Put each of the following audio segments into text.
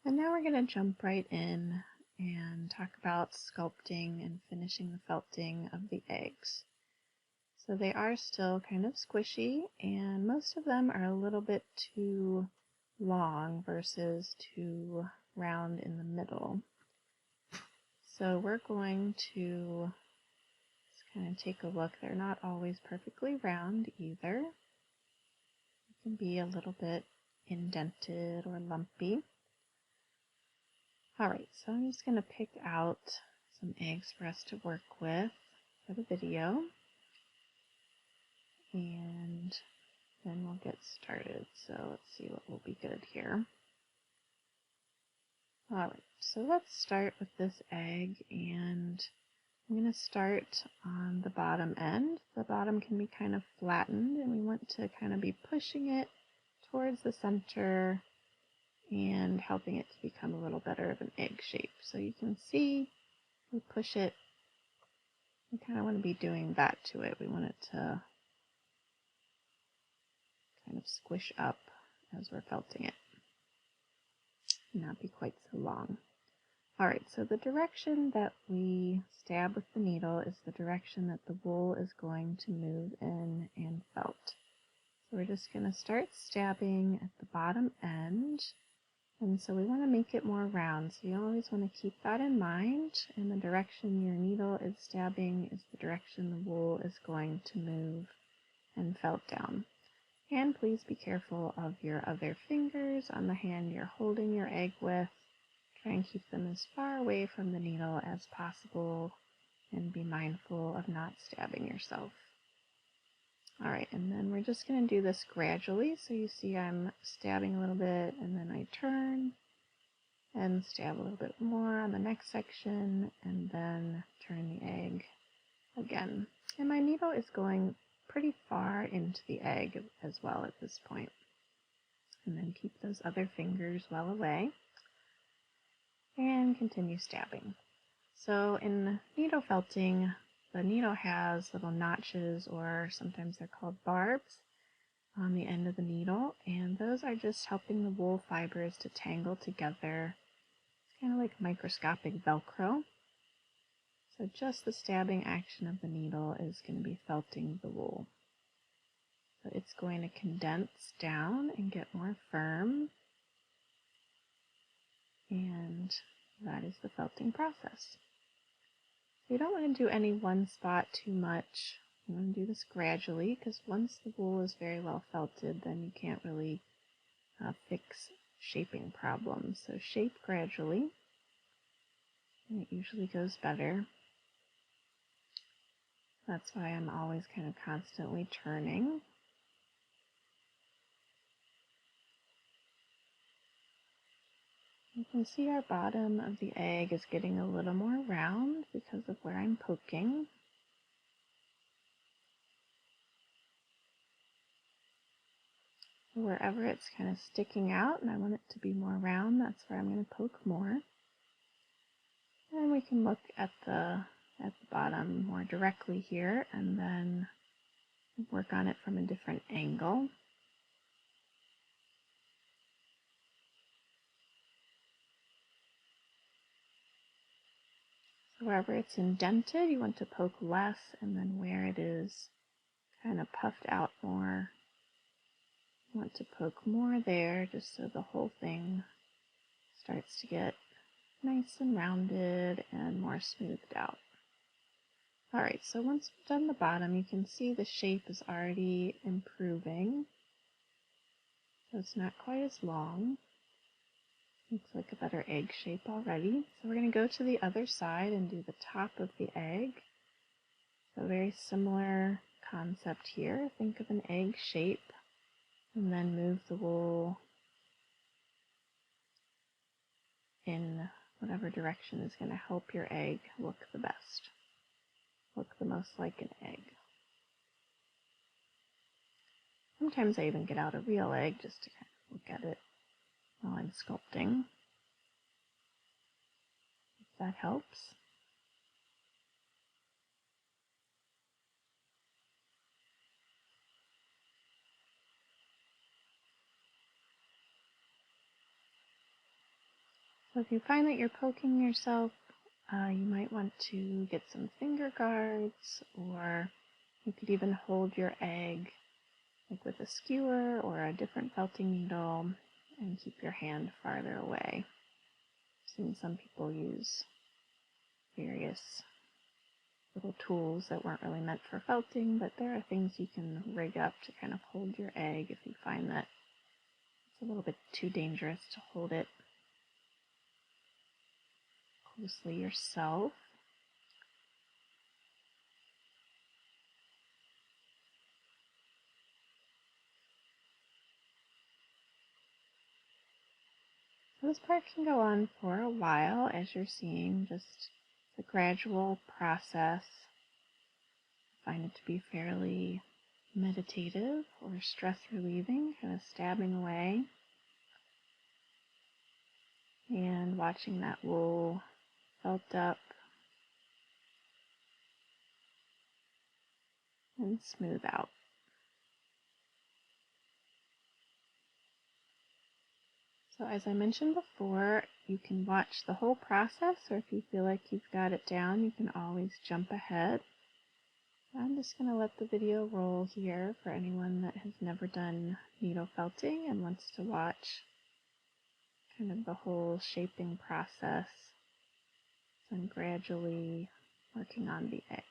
And now we're going to jump right in and talk about sculpting and finishing the felting of the eggs. So they are still kind of squishy, and most of them are a little bit too long versus too round in the middle. So we're going to just kind of take a look. They're not always perfectly round either. It can be a little bit indented or lumpy. Alright, so I'm just going to pick out some eggs for us to work with for the video, and then we'll get started. So let's see what will be good here. Alright, so let's start with this egg, and I'm going to start on the bottom end. The bottom can be kind of flattened, and we want to kind of be pushing it towards the center and helping it to become a little better of an egg shape. So you can see we push it, we kind of want to be doing that to it. We want it to kind of squish up as we're felting it, not be quite so long. Alright, so the direction that we stab with the needle is the direction that the wool is going to move in and felt. So we're just going to start stabbing at the bottom end. And so we want to make it more round, so you always want to keep that in mind, and the direction your needle is stabbing is the direction the wool is going to move and felt down. And please be careful of your other fingers on the hand you're holding your egg with. Try and keep them as far away from the needle as possible, and be mindful of not stabbing yourself. Alright, and then we're just going to do this gradually. So you see I'm stabbing a little bit, and then I turn and stab a little bit more on the next section, and then turn the egg again. And my needle is going pretty far into the egg as well at this point. And then keep those other fingers well away, and continue stabbing. So in needle felting, the needle has little notches, or sometimes they're called barbs, on the end of the needle, and those are just helping the wool fibers to tangle together. It's kind of like microscopic Velcro. So just the stabbing action of the needle is going to be felting the wool. So it's going to condense down and get more firm, and that is the felting process. You don't want to do any one spot too much. You want to do this gradually, because once the wool is very well felted, then you can't really fix shaping problems. So shape gradually, and it usually goes better. That's why I'm always kind of constantly turning. You can see our bottom of the egg is getting a little more round because of where I'm poking. Wherever it's kind of sticking out and I want it to be more round, that's where I'm going to poke more. And we can look at the bottom more directly here, and then work on it from a different angle. So wherever it's indented, you want to poke less, and then where it is kind of puffed out more, you want to poke more there, just so the whole thing starts to get nice and rounded and more smoothed out. Alright, so once we've done the bottom, you can see the shape is already improving. So it's not quite as long. Looks like a better egg shape already. So we're going to go to the other side and do the top of the egg. So very similar concept here. Think of an egg shape, and then move the wool in whatever direction is going to help your egg look the best. Look the most like an egg. Sometimes I even get out a real egg just to kind of look at it while I'm sculpting, if that helps. So if you find that you're poking yourself, you might want to get some finger guards, or you could even hold your egg like with a skewer or a different felting needle and keep your hand farther away. I've seen some people use various little tools that weren't really meant for felting, but there are things you can rig up to kind of hold your egg if you find that it's a little bit too dangerous to hold it closely yourself. So this part can go on for a while, as you're seeing, just a gradual process. I find it to be fairly meditative or stress relieving, kind of stabbing away and watching that wool felt up and smooth out. So as I mentioned before, you can watch the whole process, or if you feel like you've got it down, you can always jump ahead. I'm just going to let the video roll here for anyone that has never done needle felting and wants to watch kind of the whole shaping process. So I'm gradually working on the egg.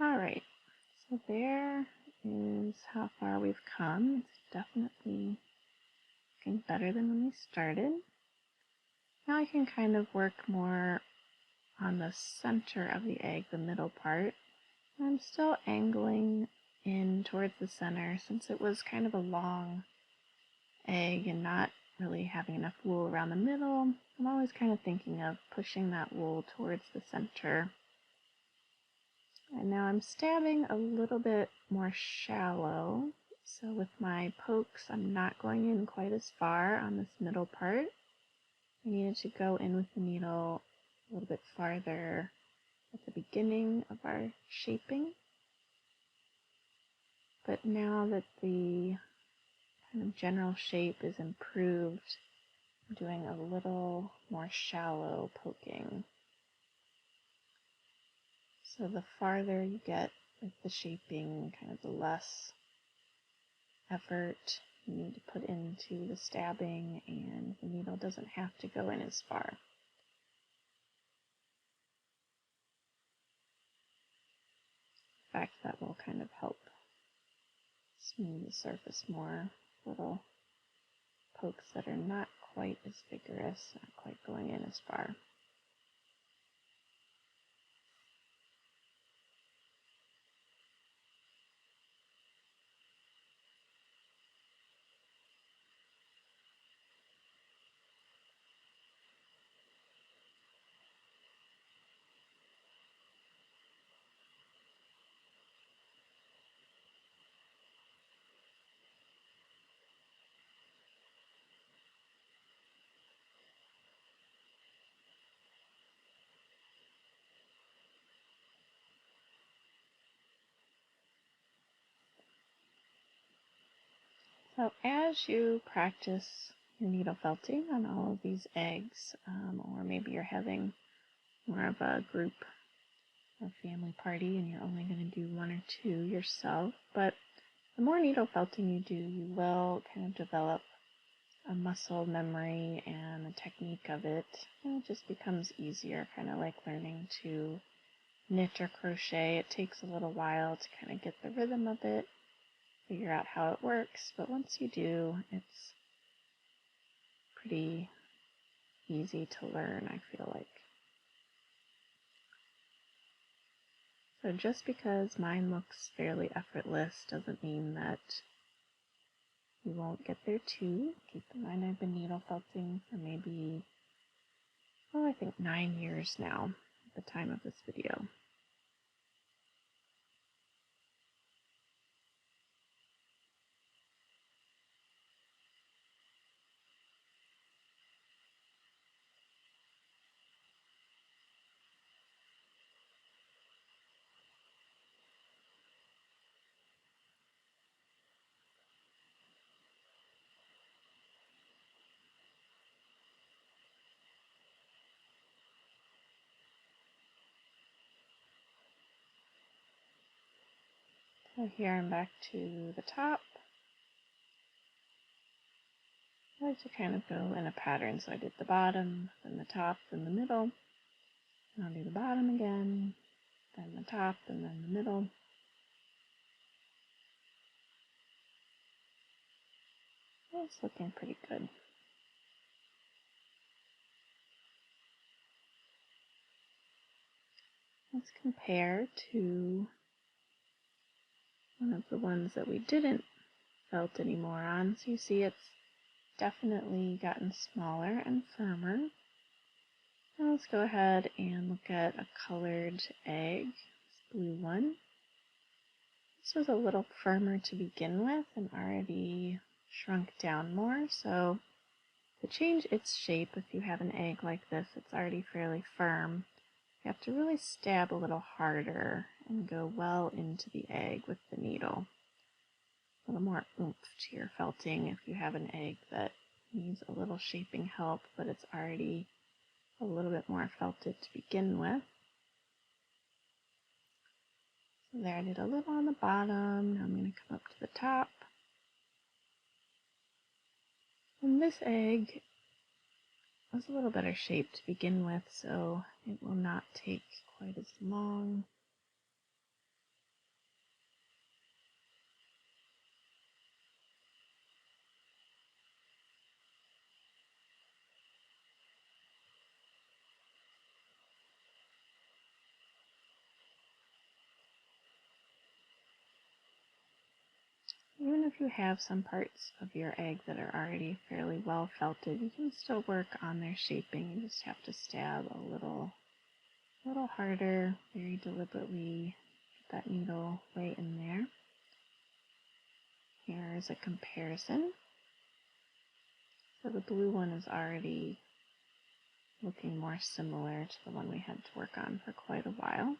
Alright, so there is how far we've come. It's definitely looking better than when we started. Now I can kind of work more on the center of the egg, the middle part. I'm still angling in towards the center since it was kind of a long egg and not really having enough wool around the middle. I'm always kind of thinking of pushing that wool towards the center. And now I'm stabbing a little bit more shallow. So with my pokes, I'm not going in quite as far on this middle part. I needed to go in with the needle a little bit farther at the beginning of our shaping. But now that the kind of general shape is improved, I'm doing a little more shallow poking. So the farther you get with the shaping, kind of the less effort you need to put into the stabbing, and the needle doesn't have to go in as far. In fact, that will kind of help smooth the surface more. Little pokes that are not quite as vigorous, not quite going in as far. So as you practice your needle felting on all of these eggs, or maybe you're having more of a group or family party and you're only going to do one or two yourself, but the more needle felting you do, you will kind of develop a muscle memory and the technique of it, and it just becomes easier, kind of like learning to knit or crochet. It takes a little while to kind of get the rhythm of it, figure out how it works, but once you do, it's pretty easy to learn, I feel like. So just because mine looks fairly effortless doesn't mean that you won't get there too. Keep in mind I've been needle felting for maybe, I think 9 years now. at the time of this video. So here I'm back to the top. I like to kind of go in a pattern, so I did the bottom, then the top, then the middle, and I'll do the bottom again, then the top, and then the middle. It's looking pretty good. Let's compare to one of the ones that we didn't felt anymore on. So you see it's definitely gotten smaller and firmer. Now let's go ahead and look at a colored egg, this blue one. This was a little firmer to begin with and already shrunk down more. So to change its shape, if you have an egg like this, it's already fairly firm. You have to really stab a little harder and go well into the egg with the needle. A little more oomph to your felting if you have an egg that needs a little shaping help, but it's already a little bit more felted to begin with. So there, I did a little on the bottom. Now I'm going to come up to the top. And this egg was a little better shaped to begin with, so it will not take quite as long. Even if you have some parts of your egg that are already fairly well felted, you can still work on their shaping. You just have to stab a little harder, very deliberately. Get that needle way in there. Here is a comparison. So the blue one is already looking more similar to the one we had to work on for quite a while.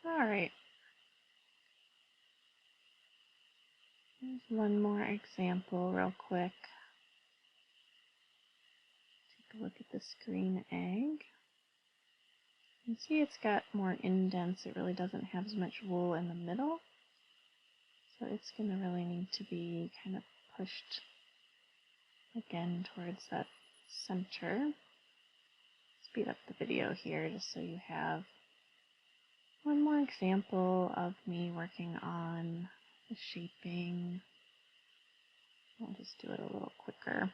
Alright, here's one more example real quick. Take a look at this green egg. You see it's got more indents. It really doesn't have as much wool in the middle. So it's going to really need to be kind of pushed again towards that center. Speed up the video here just so you have one more example of me working on the shaping. I'll just do it a little quicker.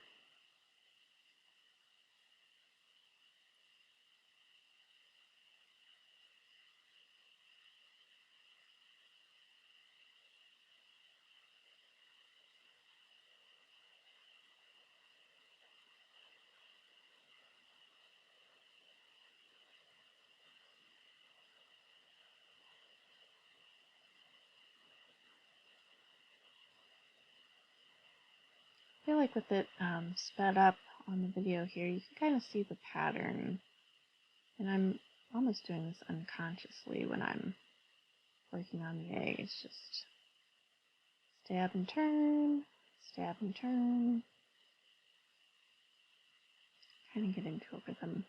I feel like with it sped up on the video here, you can kind of see the pattern. And I'm almost doing this unconsciously when I'm working on the egg. It's just stab and turn, stab and turn. kind of get into a rhythm.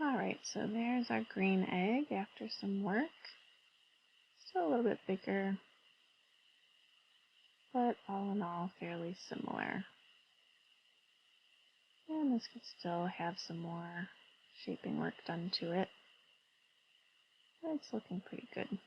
Alright, so there's our green egg after some work. Still a little bit bigger, but all in all fairly similar. And this could still have some more shaping work done to it. It's looking pretty good.